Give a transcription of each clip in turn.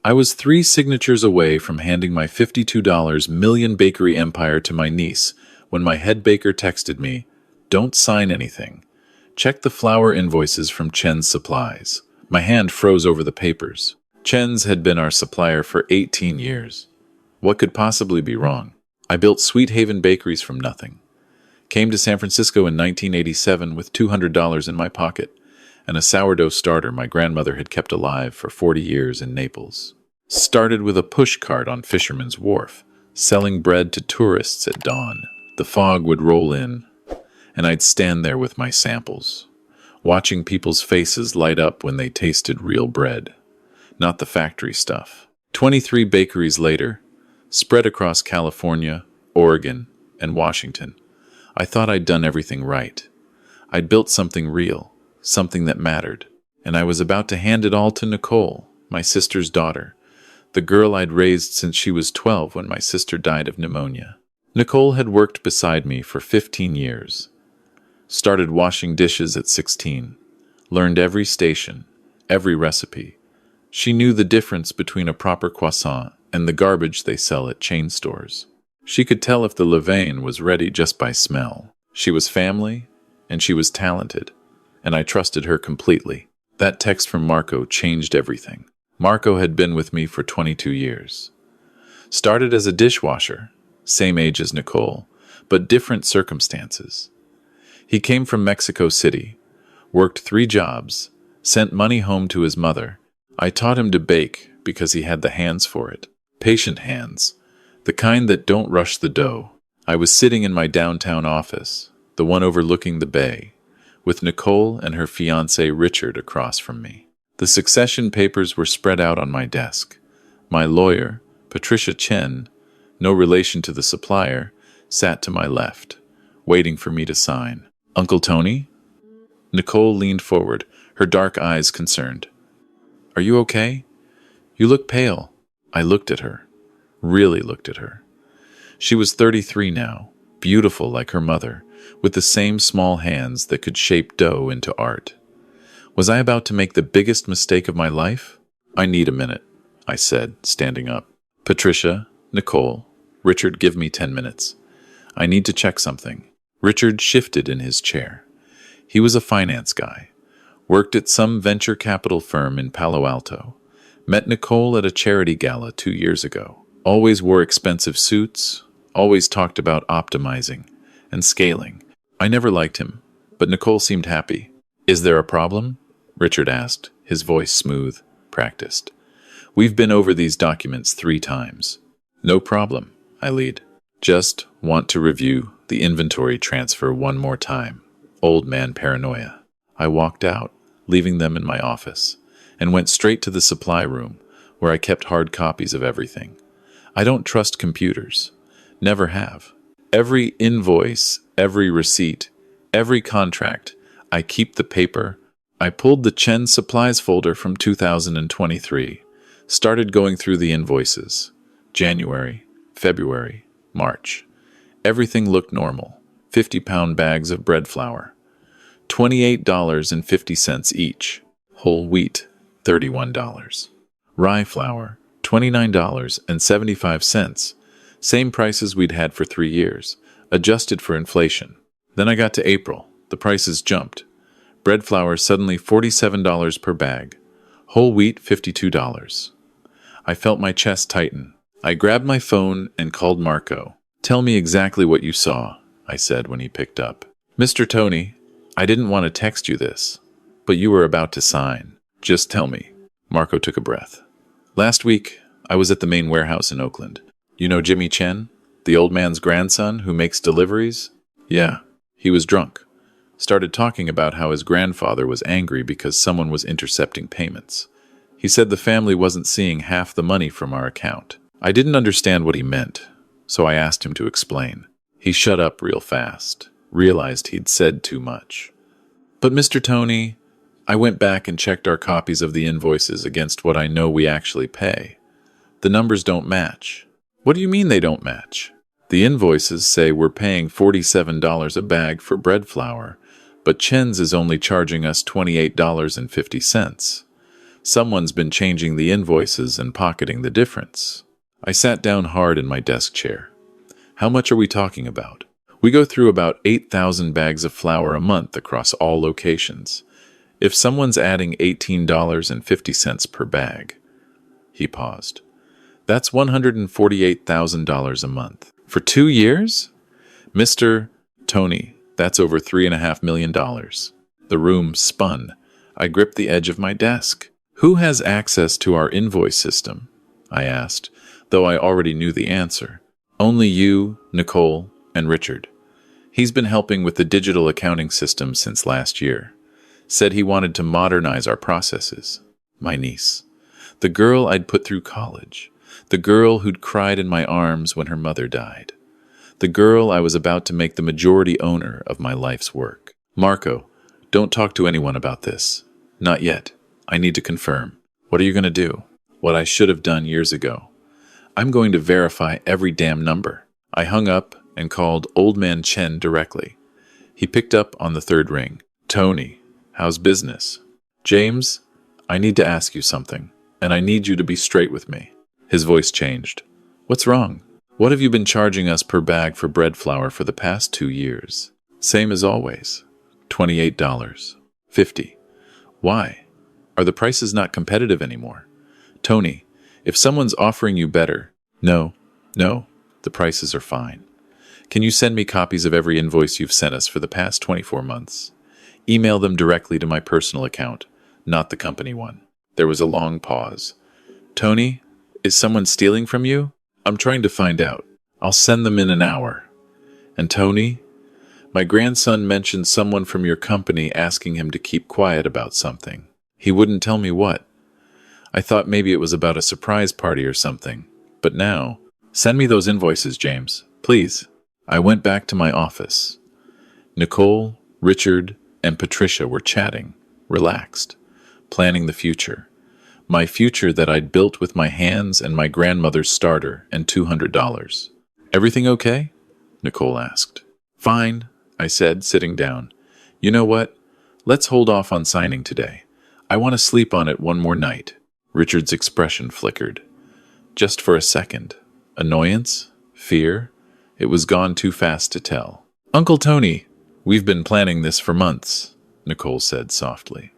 I was 3 signatures away from handing my $52 million bakery empire to my niece when my head baker texted me, "Don't sign anything. Check the flour invoices from Chen's Supplies." My hand froze over the papers. Chen's had been our supplier for 18 years. What could possibly be wrong? I built Sweet Haven bakeries from nothing. Came to San Francisco in 1987 with $200 in my pocket and a sourdough starter my grandmother had kept alive for 40 years in Naples. Started with a push cart on Fisherman's Wharf, selling bread to tourists at dawn. The fog would roll in, and I'd stand there with my samples, watching people's faces light up when they tasted real bread, not the factory stuff. 23 bakeries later, spread across California, Oregon, and Washington, I thought I'd done everything right. I'd built something real, something that mattered, and I was about to hand it all to Nicole, my sister's daughter, the girl I'd raised since she was 12 when my sister died of pneumonia. Nicole had worked beside me for 15 years. Started washing dishes at 16. Learned every station, every recipe. She knew the difference between a proper croissant and the garbage they sell at chain stores. She could tell if the levain was ready just by smell. She was family, and she was talented, and I trusted her completely. That text from Marco changed everything. Marco had been with me for 22 years. Started as a dishwasher, same age as Nicole, but different circumstances. He came from Mexico City, worked 3 jobs, sent money home to his mother. I taught him to bake because he had the hands for it. Patient hands, the kind that don't rush the dough. I was sitting in my downtown office, the one overlooking the bay, with Nicole and her fiancé Richard across from me. The succession papers were spread out on my desk. My lawyer, Patricia Chen, no relation to the supplier, sat to my left, waiting for me to sign. "Uncle Tony?" Nicole leaned forward, her dark eyes concerned. "Are you okay? You look pale." I looked at her, really looked at her. She was 33 now, beautiful like her mother, with the same small hands that could shape dough into art. Was I about to make the biggest mistake of my life? "I need a minute," I said, standing up. "Patricia, Nicole, Richard, give me 10 minutes. I need to check something." Richard shifted in his chair. He was a finance guy, worked at some venture capital firm in Palo Alto, met Nicole at a charity gala 2 years ago, always wore expensive suits, always talked about optimizing and scaling. I never liked him, but Nicole seemed happy. "Is there a problem?" Richard asked, his voice smooth, practiced. "We've been over these documents 3 times. "No problem," I lead. "Just want to review the inventory transfer one more time. Old man paranoia." I walked out, leaving them in my office, and went straight to the supply room, where I kept hard copies of everything. I don't trust computers. Never have. Every invoice, every receipt, every contract, I keep the paper. I pulled the Chen Supplies folder from 2023, started going through the invoices. January, February, March. Everything looked normal. 50-pound bags of bread flour. $28.50 each. Whole wheat, $31. Rye flour, $29.75. Same prices we'd had for 3 years, adjusted for inflation. Then I got to April. The prices jumped. Bread flour suddenly $47 per bag. Whole wheat, $52. I felt my chest tighten. I grabbed my phone and called Marco. "Tell me exactly what you saw," I said when he picked up. "Mr. Tony, I didn't want to text you this, but you were about to sign. Just tell me." Marco took a breath. "Last week, I was at the main warehouse in Oakland. You know Jimmy Chen, the old man's grandson who makes deliveries?" "Yeah, he was drunk. Started talking about how his grandfather was angry because someone was intercepting payments. He said the family wasn't seeing half the money from our account. I didn't understand what he meant, so I asked him to explain. He shut up real fast, realized he'd said too much. But Mr. Tony, I went back and checked our copies of the invoices against what I know we actually pay. The numbers don't match." "What do you mean they don't match?" "The invoices say we're paying $47 a bag for bread flour, but Chen's is only charging us $28.50. Someone's been changing the invoices and pocketing the difference. I sat down hard in my desk chair. How much are we talking about? We go through about 8,000 bags of flour a month across all locations. If someone's adding $18.50 per bag. He paused. That's $148,000 a month. For 2 years? Mr. Tony, that's over $3.5 million. The room spun. I gripped the edge of my desk. Who has access to our invoice system? I asked, though I already knew the answer. Only you, Nicole, and Richard. He's been helping with the digital accounting system since last year. Said he wanted to modernize our processes. My niece. The girl I'd put through college. The girl who'd cried in my arms when her mother died. The girl I was about to make the majority owner of my life's work. Marco, don't talk to anyone about this. Not yet. I need to confirm. What are you going to do? What I should have done years ago. I'm going to verify every damn number. I hung up and called Old Man Chen directly. He picked up on the third ring. Tony, how's business? James, I need to ask you something, and I need you to be straight with me. His voice changed. What's wrong? What have you been charging us per bag for bread flour for the past 2 years? Same as always. $28. $50. Why? Are the prices not competitive anymore? Tony, if someone's offering you better... No, the prices are fine. Can you send me copies of every invoice you've sent us for the past 24 months? Email them directly to my personal account, not the company one. There was a long pause. Tony, is someone stealing from you? I'm trying to find out. I'll send them in an hour. And Tony, my grandson mentioned someone from your company asking him to keep quiet about something. He wouldn't tell me what. I thought maybe it was about a surprise party or something. But now, send me those invoices, James. Please. I went back to my office. Nicole, Richard, and Patricia were chatting, relaxed, planning the future. My future that I'd built with my hands and my grandmother's starter and $200. Everything okay? Nicole asked. Fine, I said, sitting down. You know what? Let's hold off on signing today. I want to sleep on it one more night. Richard's expression flickered. Just for a second. Annoyance? Fear? It was gone too fast to tell. Uncle Tony, we've been planning this for months, Nicole said softly.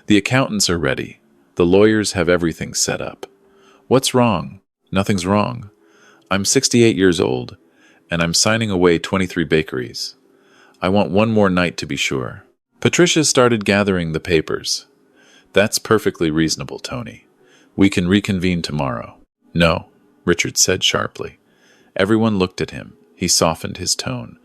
The accountants are ready. The lawyers have everything set up. What's wrong? Nothing's wrong. I'm 68 years old, and I'm signing away 23 bakeries. I want one more night to be sure. Patricia started gathering the papers. That's perfectly reasonable, Tony. We can reconvene tomorrow. No, Richard said sharply. Everyone looked at him. He softened his tone.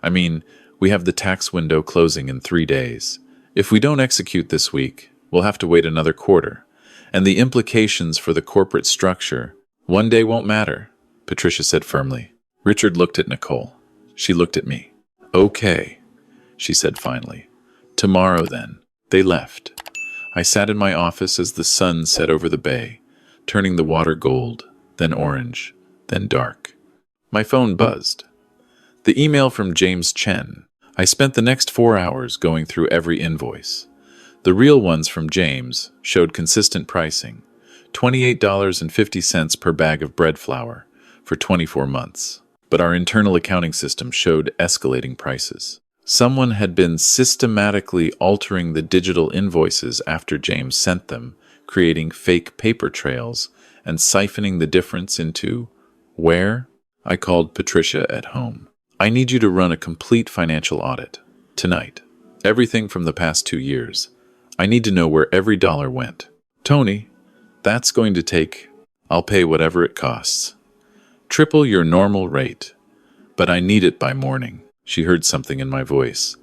I mean, we have the tax window closing in 3 days. If we don't execute this week, we'll have to wait another quarter. And the implications for the corporate structure, one day won't matter, Patricia said firmly. Richard looked at Nicole. She looked at me. Okay, she said finally. Tomorrow then. They left. I sat in my office as the sun set over the bay, turning the water gold, then orange, then dark. My phone buzzed. The email from James Chen. I spent the next 4 hours going through every invoice. The real ones from James showed consistent pricing, $28.50 per bag of bread flour for 24 months. But our internal accounting system showed escalating prices. Someone had been systematically altering the digital invoices after James sent them, creating fake paper trails and siphoning the difference into where? I called Patricia at home. I need you to run a complete financial audit. Tonight. Everything from the past 2 years. I need to know where every dollar went. Tony, that's going to take... I'll pay whatever it costs. Triple your normal rate. But I need it by morning. She heard something in my voice.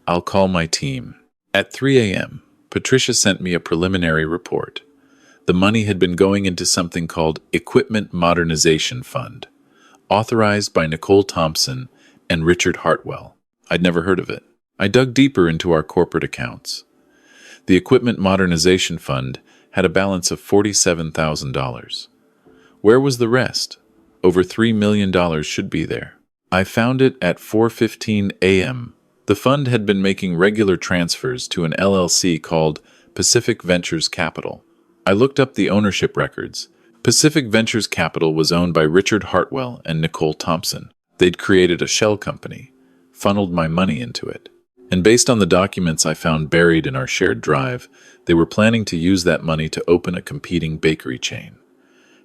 I'll call my team. At 3 a.m., Patricia sent me a preliminary report. The money had been going into something called Equipment Modernization Fund, authorized by Nicole Thompson and Richard Hartwell. I'd never heard of it. I dug deeper into our corporate accounts. The Equipment Modernization Fund had a balance of $47,000. Where was the rest? Over $3 million should be there. I found it at 4:15 a.m. The fund had been making regular transfers to an LLC called Pacific Ventures Capital. I looked up the ownership records. Pacific Ventures Capital was owned by Richard Hartwell and Nicole Thompson. They'd created a shell company, funneled my money into it. And based on the documents I found buried in our shared drive, they were planning to use that money to open a competing bakery chain.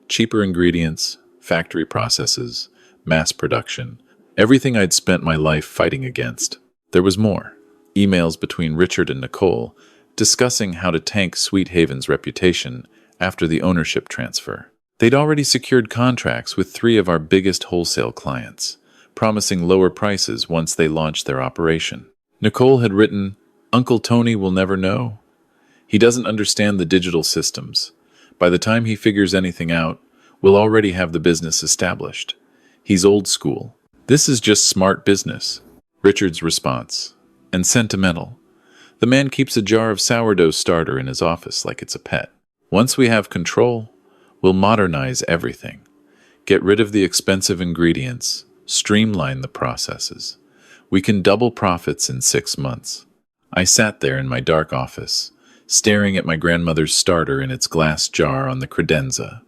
Cheaper ingredients, factory processes, mass production, everything I'd spent my life fighting against. There was more. Emails between Richard and Nicole discussing how to tank Sweet Haven's reputation after the ownership transfer. They'd already secured contracts with 3 of our biggest wholesale clients, promising lower prices once they launched their operation. Nicole had written, "Uncle Tony will never know. He doesn't understand the digital systems. By the time he figures anything out, we'll already have the business established. He's old school. This is just smart business." Richard's response, "And sentimental. The man keeps a jar of sourdough starter in his office like it's a pet. Once we have control, we'll modernize everything. Get rid of the expensive ingredients, streamline the processes. We can double profits in 6 months." I sat there in my dark office, staring at my grandmother's starter in its glass jar on the credenza.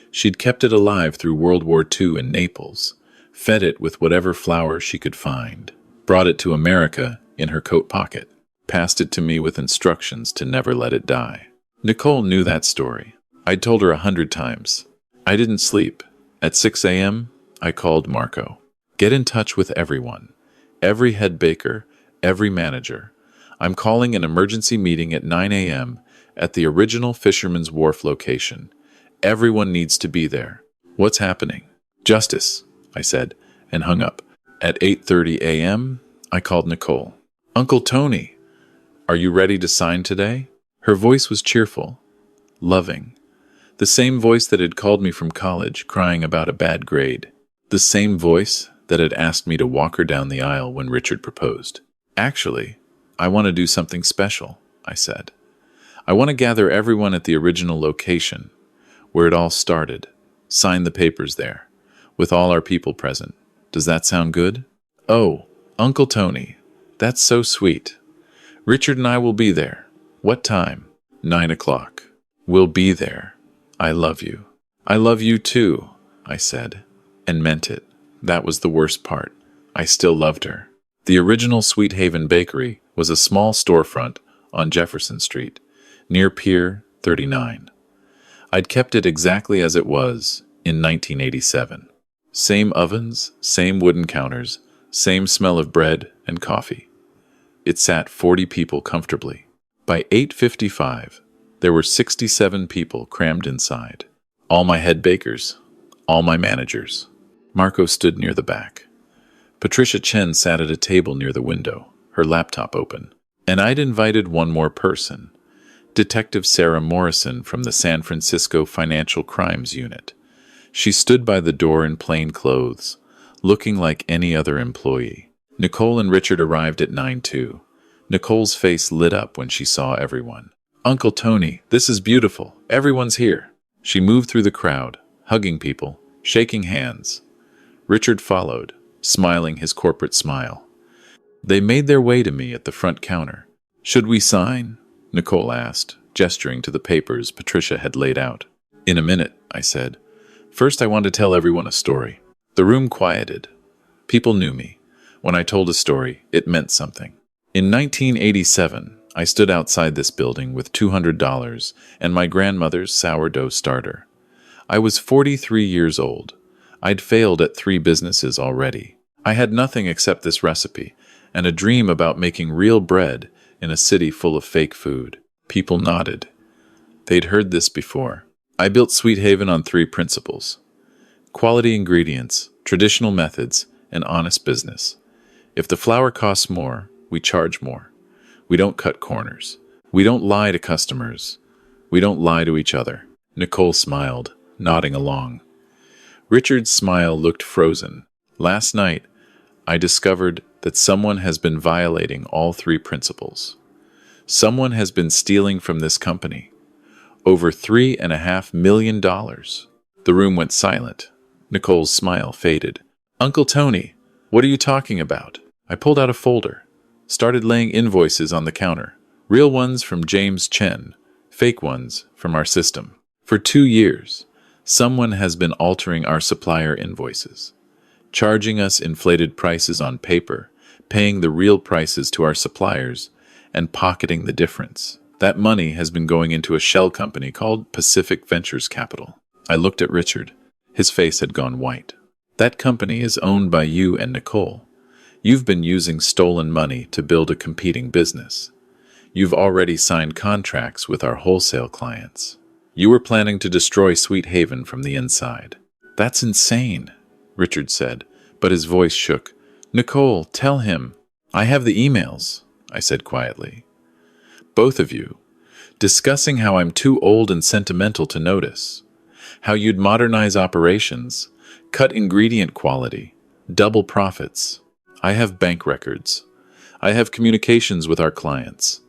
She'd kept it alive through World War II in Naples, fed it with whatever flour she could find, brought it to America in her coat pocket, passed it to me with instructions to never let it die. Nicole knew that story. I'd told her 100 times. I didn't sleep. At 6 a.m., I called Marco. "Get in touch with everyone. Every head baker, every manager. I'm calling an emergency meeting at 9 a.m. at the original Fisherman's Wharf location. Everyone needs to be there." "What's happening?" "Justice," I said, and hung up. At 8:30 a.m., I called Nicole. "Uncle Tony, are you ready to sign today?" Her voice was cheerful, loving. The same voice that had called me from college, crying about a bad grade. The same voice that had asked me to walk her down the aisle when Richard proposed. "Actually, I want to do something special," I said. "I want to gather everyone at the original location, where it all started, sign the papers there, with all our people present. Does that sound good?" "Oh, Uncle Tony, that's so sweet. Richard and I will be there. What time?" 9 o'clock. "We'll be there. I love you." "I love you too," I said, and meant it. That was the worst part. I still loved her. The original Sweet Haven Bakery was a small storefront on Jefferson Street, near Pier 39. I'd kept it exactly as it was in 1987. Same ovens, same wooden counters, same smell of bread and coffee. It sat 40 people comfortably. By 8:55, there were 67 people crammed inside. All my head bakers, all my managers. Marco stood near the back. Patricia Chen sat at a table near the window, her laptop open. And I'd invited one more person, Detective Sarah Morrison from the San Francisco Financial Crimes Unit. She stood by the door in plain clothes, looking like any other employee. Nicole and Richard arrived at 9:02. Nicole's face lit up when she saw everyone. "Uncle Tony, this is beautiful. Everyone's here." She moved through the crowd, hugging people, shaking hands. Richard followed, smiling his corporate smile. They made their way to me at the front counter. "Should we sign?" Nicole asked, gesturing to the papers Patricia had laid out. "In a minute," I said. "First, I want to tell everyone a story." The room quieted. People knew me. When I told a story, it meant something. In 1987, I stood outside this building with $200 and my grandmother's sourdough starter. I was 43 years old. I'd failed at 3 businesses already. I had nothing except this recipe and a dream about making real bread in a city full of fake food. People nodded. They'd heard this before. I built Sweet Haven on 3 principles: quality ingredients, traditional methods, and honest business. If the flour costs more, we charge more. We don't cut corners. We don't lie to customers. We don't lie to each other. Nicole smiled, nodding along. Richard's smile looked frozen. Last night, I discovered that someone has been violating all 3 principles. Someone has been stealing from this company. Over $3.5 million. The room went silent. Nicole's smile faded. "Uncle Tony, what are you talking about?" I pulled out a folder, started laying invoices on the counter, Real ones from James Chen, fake ones from our system. For 2 years, someone has been altering our supplier invoices, charging us inflated prices on paper, paying the real prices to our suppliers, and pocketing the difference. That money has been going into a shell company called Pacific Ventures Capital. I looked at Richard. His face had gone white. That company is owned by you and Nicole. You've been using stolen money to build a competing business. You've already signed contracts with our wholesale clients. You were planning to destroy Sweet Haven from the inside. That's insane, Richard said, but his voice shook. Nicole, tell him. I have the emails, I said quietly. Both of you, discussing how I'm too old and sentimental to notice, how you'd modernize operations, cut ingredient quality, double profits. I have bank records. I have communications with our clients.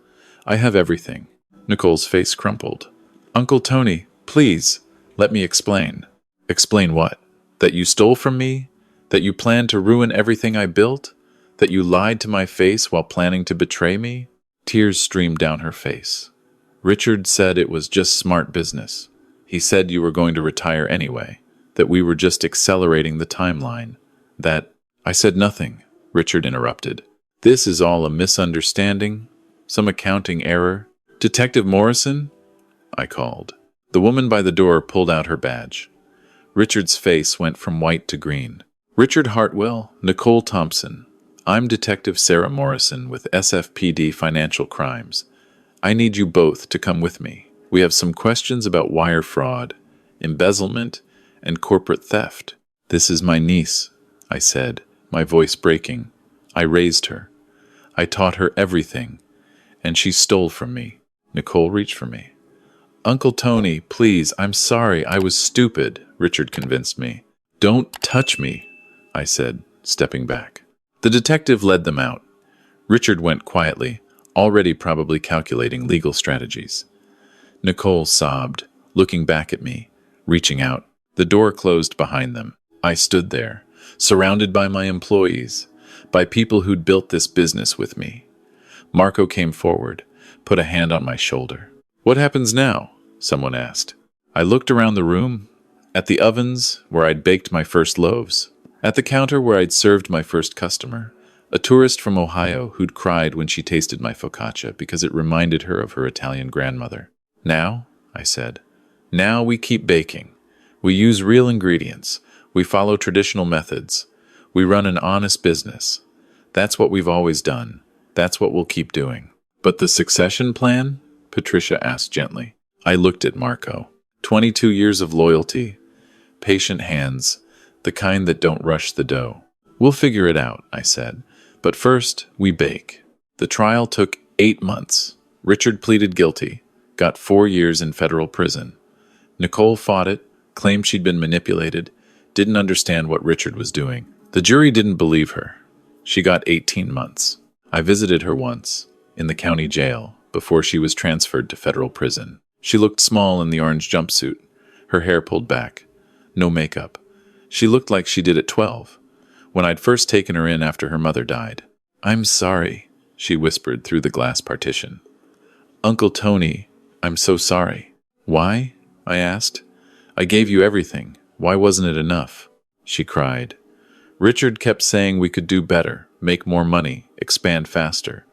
I have everything. Nicole's face crumpled. Uncle Tony, please, let me explain. Explain what? That you stole from me? That you planned to ruin everything I built? That you lied to my face while planning to betray me? Tears streamed down her face. Richard said it was just smart business. He said you were going to retire anyway, that we were just accelerating the timeline, that... I said nothing, Richard interrupted. This is all a misunderstanding, some accounting error. Detective Morrison? I called. The woman by the door pulled out her badge. Richard's face went from white to green. Richard Hartwell, Nicole Thompson. I'm Detective Sarah Morrison with SFPD Financial Crimes. I need you both to come with me. We have some questions about wire fraud, embezzlement, and corporate theft. This is my niece, I said, my voice breaking. I raised her. I taught her everything, and she stole from me. Nicole reached for me. Uncle Tony, please, I'm sorry, I was stupid, Richard convinced me. Don't touch me, I said, stepping back. The detective led them out. Richard went quietly, already probably calculating legal strategies. Nicole sobbed, looking back at me, reaching out. The door closed behind them. I stood there, surrounded by my employees, by people who'd built this business with me. Marco came forward, put a hand on my shoulder. What happens now? Someone asked. I looked around the room, at the ovens where I'd baked my first loaves, at the counter where I'd served my first customer, a tourist from Ohio who'd cried when she tasted my focaccia because it reminded her of her Italian grandmother. Now, I said, now we keep baking. We use real ingredients. We follow traditional methods. We run an honest business. That's what we've always done. That's what we'll keep doing. But the succession plan? Patricia asked gently. I looked at Marco. 22 years of loyalty, patient hands, the kind that don't rush the dough. We'll figure it out, I said. But first, we bake. The trial took 8 months. Richard pleaded guilty, got 4 years in federal prison. Nicole fought it, claimed she'd been manipulated, didn't understand what Richard was doing. The jury didn't believe her. She got 18 months. I visited her once, in the county jail, before she was transferred to federal prison. She looked small in the orange jumpsuit, her hair pulled back, no makeup. She looked like she did at 12, when I'd first taken her in after her mother died. I'm sorry, she whispered through the glass partition. Uncle Tony, I'm so sorry. Why? I asked. I gave you everything. Why wasn't it enough? She cried. Richard kept saying we could do better, make more money, expand faster.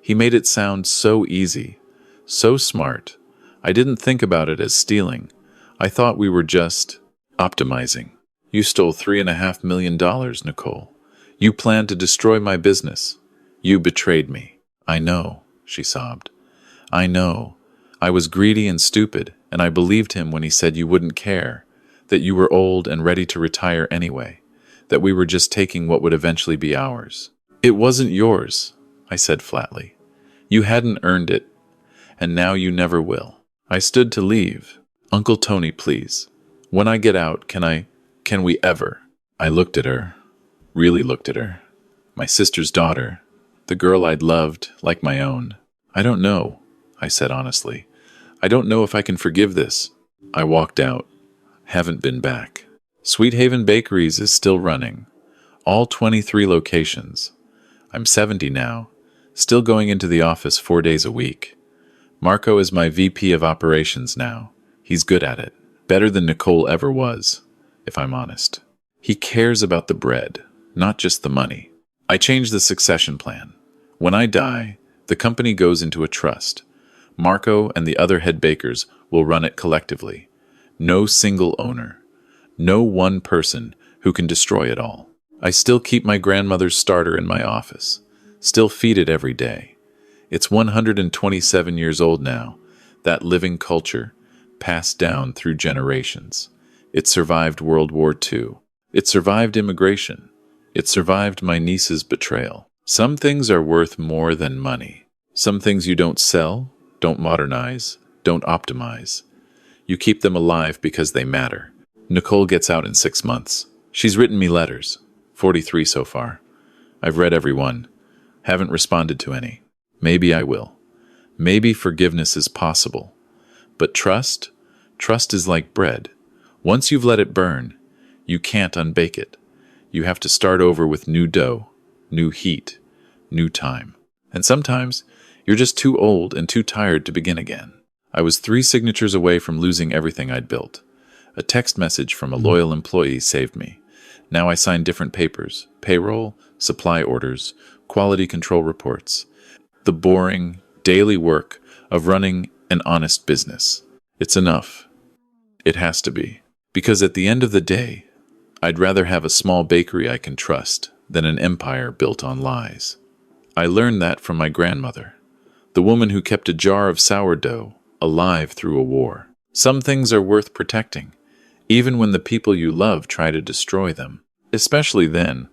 He made it sound so easy, so smart. I didn't think about it as stealing. I thought we were just optimizing. You stole $3.5 million, Nicole. You planned to destroy my business. You betrayed me. I know, she sobbed. I know. I was greedy and stupid, and I believed him when he said you wouldn't care, that you were old and ready to retire anyway, that we were just taking what would eventually be ours. It wasn't yours, I said flatly. You hadn't earned it, and now you never will. I stood to leave. Uncle Tony, please. When I get out, can we ever? I looked at her, really looked at her. My sister's daughter, the girl I'd loved like my own. I don't know, I said honestly. I don't know if I can forgive this. I walked out. Haven't been back. Sweet Haven Bakeries is still running. All 23 locations. I'm 70 now. Still going into the office 4 days a week. Marco is my VP of operations now. He's good at it. Better than Nicole ever was, if I'm honest. He cares about the bread, not just the money. I changed the succession plan. When I die, the company goes into a trust. Marco and the other head bakers will run it collectively. No single owner. No one person who can destroy it all. I still keep my grandmother's starter in my office. Still feed it every day. It's 127 years old now, that living culture, passed down through generations. It survived World War II. It survived immigration. It survived my niece's betrayal. Some things are worth more than money. Some things you don't sell, don't modernize, don't optimize. You keep them alive because they matter. Nicole gets out in 6 months. She's written me letters, 43 so far. I've read every one. Haven't responded to any. Maybe I will. Maybe forgiveness is possible. But trust is like bread. Once you've let it burn, you can't unbake it. You have to start over with new dough, new heat, new time. And sometimes you're just too old and too tired to begin again. I was 3 signatures away from losing everything I'd built. A text message from a loyal employee saved me. Now I sign different papers, payroll, supply orders, quality control reports. The boring, daily work of running an honest business. It's enough. It has to be. Because at the end of the day, I'd rather have a small bakery I can trust than an empire built on lies. I learned that from my grandmother, the woman who kept a jar of sourdough alive through a war. Some things are worth protecting, even when the people you love try to destroy them. Especially then,